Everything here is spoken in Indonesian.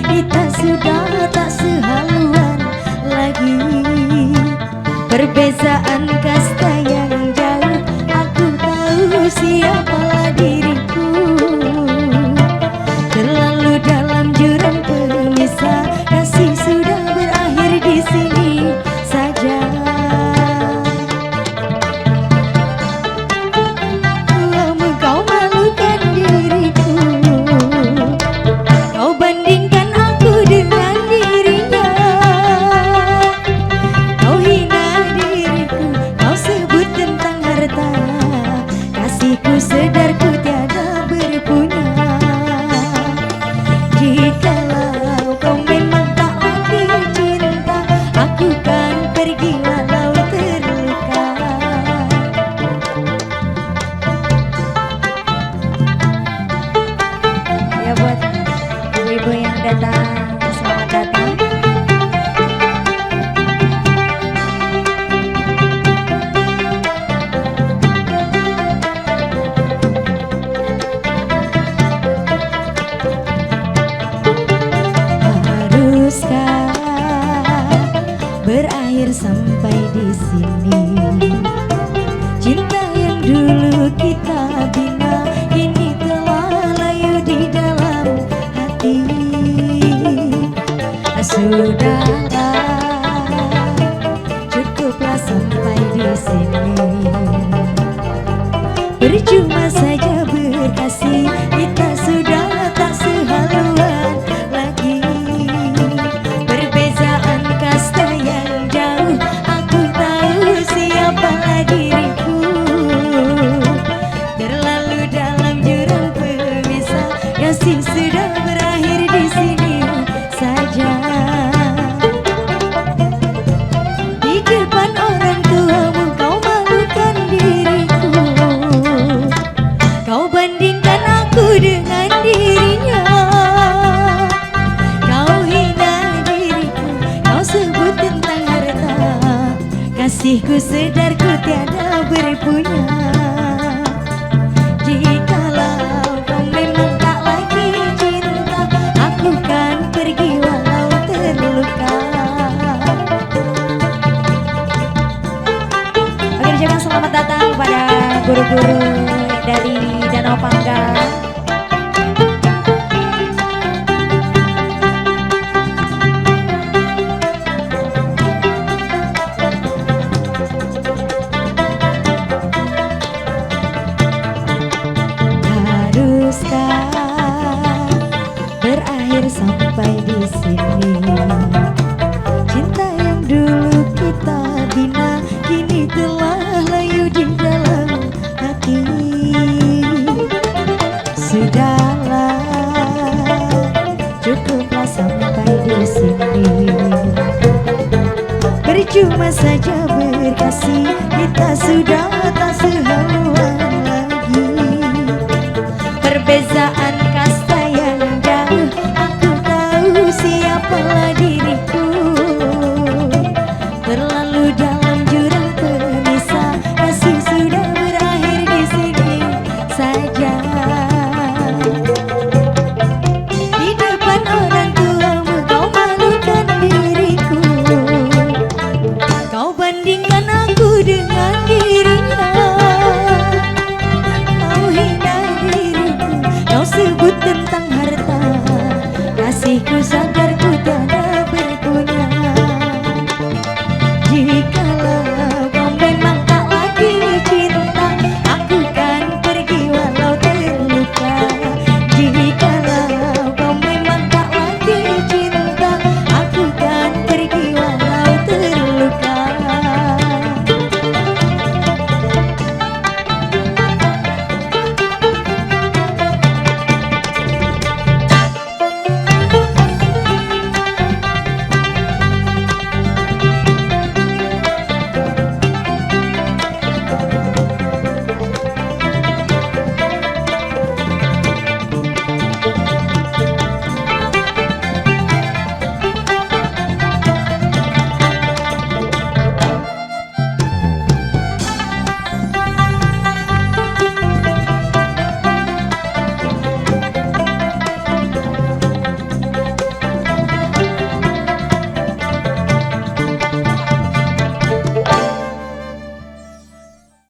kita sudah tak sehaluan lagi. Perbezaan kasta yang jauh, aku tahu siapalah diriku. Terlalu dalam jurang pemisah, kasih sudah berakhir di sini saja. Kau malukan diriku, kau bandingkan aku dengan dirinya. Kau hina diriku, kau sebut tentang harta, kasihku sedar ku tiada berpunya. Jikalau kau memang tak lagi cinta, aku kan pergi walau terluka. Ya buat ibu-ibu yang datang, selamat datang. Haruskah berakhir sampai di sini? Cinta yang dulu kita bina kini telah layu di dalam hati. Sudahlah, cukuplah sampai di sini. Percuma saja berkasih, kita sudah tak sehaluan lagi. Perbezaan kasta yang jauh, aku tahu siapalah diriku. Terlalu dalam jurang pemisah, kasih sudah berakhir di sini saja. Di depan orang tuamu kau malukan diriku, kau bandingkan aku dengan dirinya. Kau hina diriku, kau sebut tentang harta, kasihku sedar ku tiada berpunya. Jikalau kau memang tak lagi cinta, aku kan pergi walau terluka. Oke, ucapkan selamat datang kepada guru-guru dari Danau Panggang. Haruskah berakhir sampai di sini? Cinta yang dulu kita bina kini telah layu di dalam hati. Sudahlah, cukuplah sampai di sini. Percuma saja berkasih, kita sudah tak sehaluan lagi. Perbezaan kasta yang jauh, aku tahu siapalah diriku. Terlalu dalam jurang pemisah, kasih sudah berakhir di sini saja. Di depan orang tuamu kau malukan diriku, kau bandingkan aku dengan